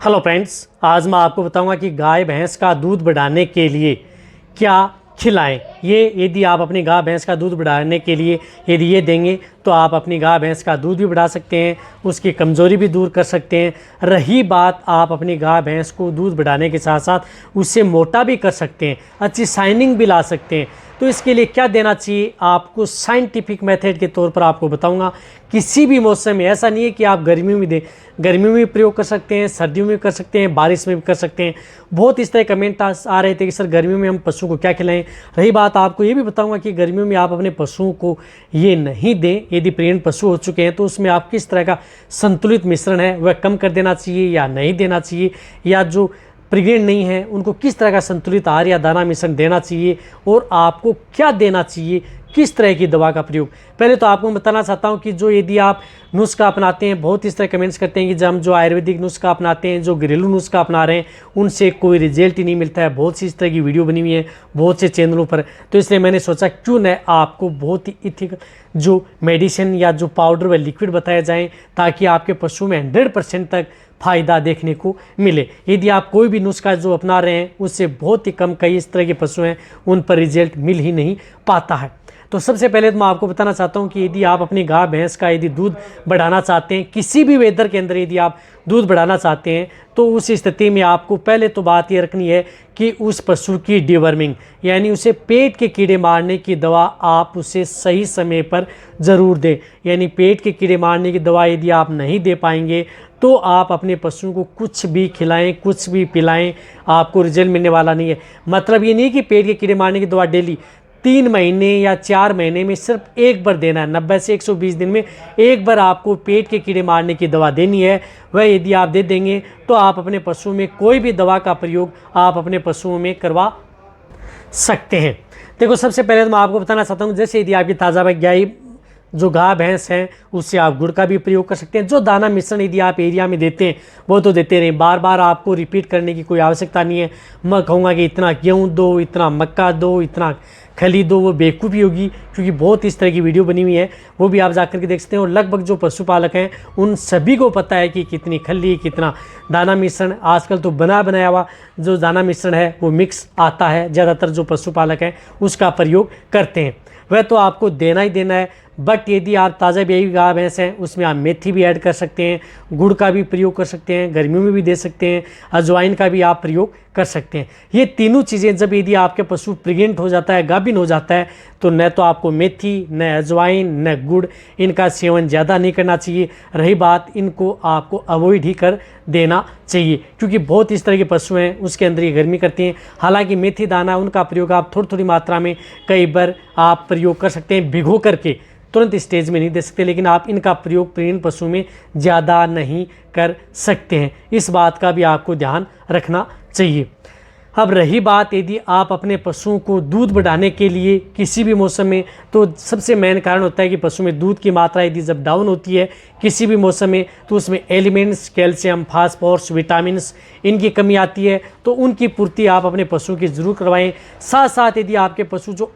Hello friends, आज मैं आपको बताऊंगा कि गाय भैंस का दूध बढ़ाने के लिए क्या खिलाएं। ये यदि आप अपनी गाय भैंस का दूध बढ़ाने के लिए यदि ये देंगे तो आप अपनी गाय भैंस का दूध भी बढ़ा सकते हैं, उसकी कमज़ोरी भी दूर कर सकते हैं। रही बात आप अपनी गाय भैंस को दूध बढ़ाने के साथ साथ उससे मोटा भी कर सकते हैं, अच्छी शाइनिंग भी ला सकते हैं। तो इसके लिए क्या देना चाहिए आपको साइंटिफिक मेथड के तौर पर आपको बताऊंगा। किसी भी मौसम में ऐसा नहीं है कि आप गर्मियों में दें, गर्मियों में भी प्रयोग कर सकते हैं, सर्दियों में भी कर सकते हैं, बारिश में भी कर सकते हैं। बहुत इस तरह कमेंट आ रहे थे कि सर गर्मियों में हम पशुओं को क्या खिलाएं। रही बात आपको ये भी बताऊंगा कि गर्मियों में आप अपने पशुओं को ये नहीं दें। यदि प्रेग्नेंट पशु हो चुके हैं तो उसमें आप किस तरह का संतुलित मिश्रण है वह कम कर देना चाहिए या नहीं देना चाहिए, या जो प्रेग्नेंट नहीं है उनको किस तरह का संतुलित आहार या दाना मिश्रण देना चाहिए और आपको क्या देना चाहिए, किस तरह की दवा का प्रयोग। पहले तो आपको बताना चाहता हूं कि जो यदि आप नुस्खा अपनाते हैं, बहुत इस तरह कमेंट्स करते हैं कि हम जो आयुर्वेदिक नुस्खा अपनाते हैं, जो घरेलू नुस्खा अपना रहे हैं, उनसे कोई रिजल्ट ही नहीं मिलता है। बहुत सी इस तरह की वीडियो बनी हुई है बहुत से चैनलों पर, तो इसलिए मैंने सोचा क्यों न आपको बहुत ही इथिकल जो मेडिसिन या जो पाउडर व लिक्विड बताया जाए ताकि आपके पशु में 100% तक फ़ायदा देखने को मिले। यदि आप कोई भी नुस्खा जो अपना रहे हैं उससे बहुत ही कम कई इस तरह के पशु हैं उन पर रिजल्ट मिल ही नहीं पाता है। तो सबसे पहले तो मैं आपको बताना चाहता हूं कि यदि आप अपनी गाय भैंस का यदि दूध बढ़ाना चाहते हैं, किसी भी वेदर के अंदर यदि आप दूध बढ़ाना चाहते हैं, तो उस स्थिति में आपको पहले तो बात ये रखनी है कि उस पशु की डिवर्मिंग यानी उसे पेट के कीड़े मारने की दवा आप उसे सही समय पर ज़रूर दें। यानी पेट के कीड़े मारने की दवा यदि आप नहीं दे पाएंगे तो आप अपने पशु को कुछ भी खिलाएं, कुछ भी पिलाएं, आपको रिजल्ट मिलने वाला नहीं है। मतलब ये नहीं कि पेट के कीड़े मारने की दवा डेली 3 महीने या 4 महीने में सिर्फ एक बार देना है। 90 से 120 दिन में एक बार आपको पेट के कीड़े मारने की दवा देनी है। वह यदि आप दे देंगे तो आप अपने पशुओं में कोई भी दवा का प्रयोग आप अपने पशुओं में करवा सकते हैं। देखो, सबसे पहले तो मैं आपको बताना चाहता हूँ, जैसे यदि आपकी ताज़ा गाय जो गाय भैंस हैं उससे आप गुड़ का भी प्रयोग कर सकते हैं। जो दाना मिश्रण यदि आप एरिया में देते हैं वो तो देते रहें, बार बार आपको रिपीट करने की कोई आवश्यकता नहीं है। मैं कहूँगा कि इतना गेहूँ दो, इतना मक्का दो, इतना खली दो, वो बेवकूफ़ी होगी, क्योंकि बहुत इस तरह की वीडियो बनी हुई है, वो भी आप जाकर के देख सकते हैं। और लगभग जो पशुपालक हैं उन सभी को पता है कि कितनी खली, कितना दाना मिश्रण। आजकल तो बनाया हुआ जो दाना मिश्रण है वो मिक्स आता है, ज़्यादातर जो पशुपालक हैं उसका प्रयोग करते हैं। वह तो आपको देना ही देना है। बट यदि आप ताज़ा ब्याई गाय भैंस हैं उसमें आप मेथी भी ऐड कर सकते हैं, गुड़ का भी प्रयोग कर सकते हैं, गर्मियों में भी दे सकते हैं, अजवाइन का भी आप प्रयोग कर सकते हैं। ये तीनों चीज़ें जब यदि आपके पशु प्रेग्नेंट हो जाता है, गाभिन हो जाता है, तो न तो आपको मेथी, न अजवाइन, न गुड़, इनका सेवन ज़्यादा नहीं करना चाहिए। रही बात, इनको आपको अवॉइड ही कर देना चाहिए, क्योंकि बहुत इस तरह के पशु हैं उसके अंदर ये गर्मी करते हैं। हालांकि मेथी दाना उनका प्रयोग आप थोड़ी थोड़ी मात्रा में कई बार आप प्रयोग कर सकते हैं, भिगो करके, तुरंत स्टेज में नहीं दे सकते, लेकिन आप इनका प्रयोग प्रेग्नेंट पशु में ज़्यादा नहीं कर सकते हैं। इस बात का भी आपको ध्यान रखना चाहिए। अब रही बात यदि आप अपने पशुओं को दूध बढ़ाने के लिए किसी भी मौसम में, तो सबसे मेन कारण होता है कि पशु में दूध की मात्रा यदि जब डाउन होती है किसी भी मौसम में, तो उसमें एलिमेंट्स, कैल्शियम, फास्फोरस, विटामिन्स, इनकी कमी आती है। तो उनकी पूर्ति आप अपने पशु की ज़रूर करवाएं। साथ साथ यदि आपके पशु जो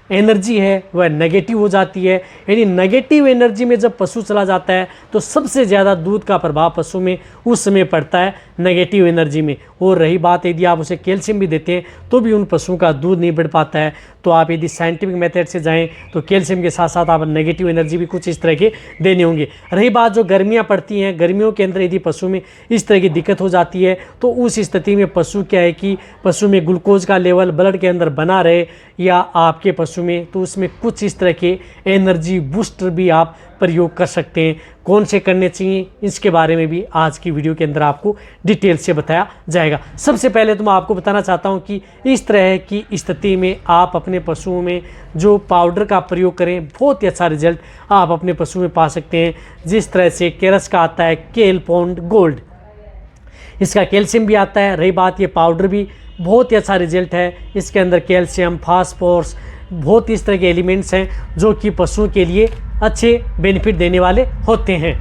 एनर्जी है वह नेगेटिव हो जाती है, यानी नेगेटिव एनर्जी में जब पशु चला जाता है तो सबसे ज़्यादा दूध का प्रभाव पशु में उस समय पड़ता है नेगेटिव एनर्जी में। और रही बात यदि आप उसे कैल्शियम भी देते हैं तो भी उन पशुओं का दूध नहीं बढ़ पाता है। तो आप यदि साइंटिफिक मेथड से जाएं तो कैल्शियम के साथ साथ आप नेगेटिव एनर्जी भी कुछ इस तरह के देने होंगे। रही बात जो गर्मियाँ पड़ती हैं, गर्मियों के अंदर यदि पशु में इस तरह की दिक्कत हो जाती है तो उस स्थिति में पशु क्या है कि पशु में ग्लूकोज का लेवल ब्लड के अंदर बना रहे या आपके पशु में, तो उसमें कुछ इस तरह के एनर्जी बूस्टर भी आप प्रयोग कर सकते हैं। कौन से करने चाहिए इसके बारे में भी आज की वीडियो के अंदर आपको डिटेल से बताया जाएगा। सबसे पहले तो मैं आपको बताना चाहता हूं कि इस तरह की स्थिति में आप अपने पशुओं में जो पाउडर का प्रयोग करें, बहुत ही अच्छा रिजल्ट आप अपने पशु में पा सकते हैं। जिस तरह से केरस का आता है केलपॉन्ड गोल्ड, इसका कैल्शियम भी आता है। रही बात, ये पाउडर भी बहुत ही अच्छा रिजल्ट है। इसके अंदर कैल्शियम, फास्फोरस, बहुत इस तरह के एलिमेंट्स हैं जो कि पशुओं के लिए अच्छे बेनिफिट देने वाले होते हैं।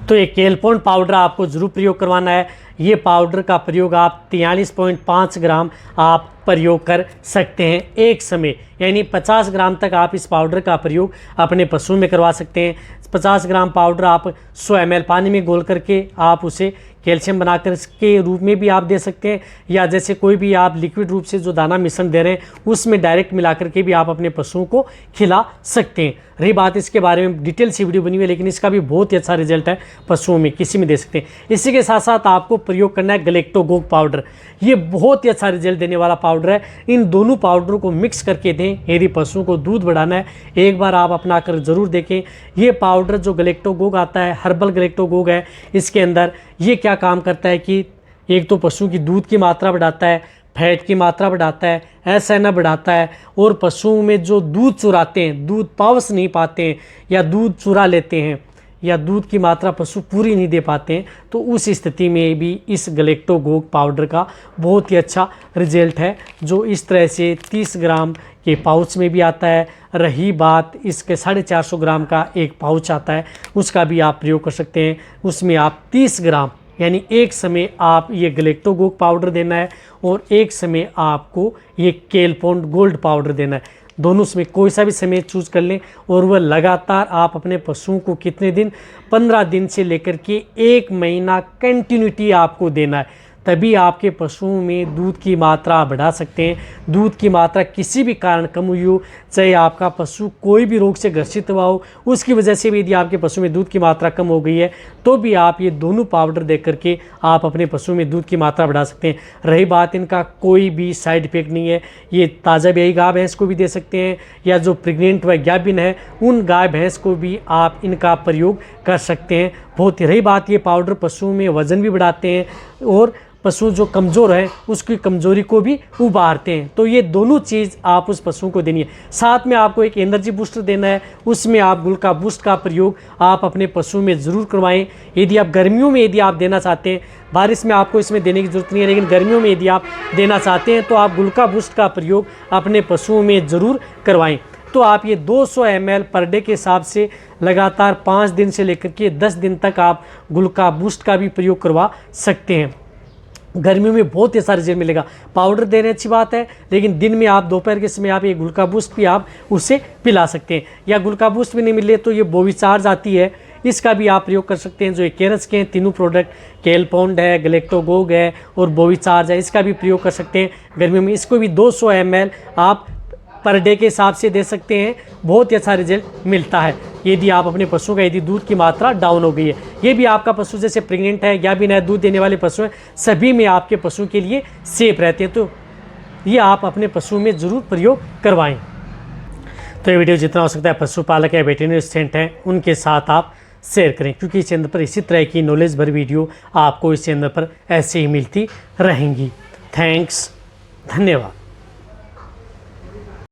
तो ये केलपॉन्ड पाउडर आपको ज़रूर प्रयोग करवाना है। ये पाउडर का प्रयोग आप 43.5 ग्राम आप प्रयोग कर सकते हैं एक समय, यानी 50 ग्राम तक आप इस पाउडर का प्रयोग अपने पशु में करवा सकते हैं। 50 ग्राम पाउडर आप 100 ml पानी में घोल करके आप उसे कैल्शियम बनाकर इसके रूप में भी आप दे सकते हैं, या जैसे कोई भी आप लिक्विड रूप से जो दाना मिश्रण दे रहे हैं उसमें डायरेक्ट मिला करके भी आप अपने पशुओं को खिला सकते हैं। रही बात इसके बारे में डिटेल सी वीडियो बनी हुई है, लेकिन इसका भी बहुत ही अच्छा रिजल्ट है पशुओं में, किसी में दे सकते हैं। इसी के साथ साथ आपको प्रयोग करना है गैलेक्टोगोग पाउडर। ये बहुत ही अच्छा रिजल्ट देने वाला पाउडर है। इन दोनों पाउडरों को मिक्स करके दें यदि पशुओं को दूध बढ़ाना है। एक बार आप अपना कर ज़रूर देखें। ये पाउडर जो गैलेक्टोगोग आता है, हर्बल गैलेक्टोगोग है, इसके अंदर ये क्या काम करता है कि एक तो पशुओं की दूध की मात्रा बढ़ाता है, फैट की मात्रा बढ़ाता है, एसएनएफ बढ़ाता है, और पशुओं में जो दूध चुराते हैं, दूध पावस नहीं पाते हैं या दूध चुरा लेते हैं या दूध की मात्रा पशु पूरी नहीं दे पाते हैं, तो उस स्थिति में भी इस गैलेक्टोगोग पाउडर का बहुत ही अच्छा रिजल्ट है, जो इस तरह से 30 ग्राम के पाउच में भी आता है। रही बात इसके 450 ग्राम का एक पाउच आता है, उसका भी आप प्रयोग कर सकते हैं। उसमें आप 30 ग्राम यानी एक समय आप ये गैलेक्टोगोग पाउडर देना है और एक समय आपको ये केलपॉन्ड गोल्ड पाउडर देना है। दोनों में कोई सा भी समय चूज कर लें, और वह लगातार आप अपने पशुओं को कितने दिन, 15 दिन से लेकर के 1 महीना कंटिन्यूटी आपको देना है। तभी आपके पशुओं में दूध की मात्रा बढ़ा सकते हैं। दूध की मात्रा किसी भी कारण कम हुई हो, चाहे आपका पशु कोई भी रोग से ग्रसित हुआ हो, उसकी वजह से भी यदि आपके पशु में दूध की मात्रा कम हो गई है, तो भी आप ये दोनों पाउडर दे करके आप अपने पशु में दूध की मात्रा बढ़ा सकते हैं। रही बात इनका कोई भी साइड इफेक्ट नहीं है। ये ताज़ा ब्याई गाय भैंस को भी दे सकते हैं, या जो प्रेग्नेंट व गाभिन है उन गाय भैंस को भी आप इनका प्रयोग कर सकते हैं। बहुत ही रही बात, ये पाउडर पशुओं में वज़न भी बढ़ाते हैं और पशु जो कमज़ोर है उसकी कमज़ोरी को भी उबारते हैं। तो ये दोनों चीज़ आप उस पशु को देनी है। साथ में आपको एक एनर्जी बूस्टर देना है, उसमें आप ग्लूका बूस्ट का प्रयोग आप अपने पशु में ज़रूर करवाएं। यदि आप गर्मियों में यदि आप देना चाहते हैं, बारिश में आपको इसमें देने की ज़रूरत नहीं है, लेकिन गर्मियों में यदि आप देना चाहते हैं तो आप ग्लूका बूस्ट का प्रयोग अपने पशुओं में ज़रूर करवाएँ। तो आप ये 200 ml पर डे के हिसाब से लगातार 5 दिन से लेकर के 10 दिन तक आप ग्लूका बूस्ट का भी प्रयोग करवा सकते हैं। गर्मियों में बहुत ही सारे रिजल्ट मिलेगा। पाउडर देने अच्छी बात है, लेकिन दिन में आप दोपहर के समय आप ये ग्लूका बूस्ट भी आप उसे पिला सकते हैं। या ग्लूका बूस्ट भी नहीं मिले तो ये बोविचार्ज आती है, इसका भी आप प्रयोग कर सकते हैं। जो ये केरस के हैं तीनों प्रोडक्ट, केलपॉन्ड है, गैलेक्टोगोग है और बोविचार्ज है, इसका भी प्रयोग कर सकते हैं गर्मियों में। इसको भी 200 ml आप पर डे के हिसाब से दे सकते हैं। बहुत ही अच्छा रिजल्ट मिलता है यदि आप अपने पशुओं का यदि दूध की मात्रा डाउन हो गई है। ये भी आपका पशु जैसे प्रेग्नेंट है या भी नया दूध देने वाले पशु हैं, सभी में आपके पशु के लिए सेफ रहते हैं। तो ये आप अपने पशु में ज़रूर प्रयोग करवाएं। तो ये वीडियो जितना हो सकता है पशुपालक या वेटरनरी असिस्टेंट हैं उनके साथ आप शेयर करें, क्योंकि इस चैनल पर इसी तरह की नॉलेज भर वीडियो आपको इस चैनल पर ऐसे ही मिलती रहेंगी। थैंक्स, धन्यवाद।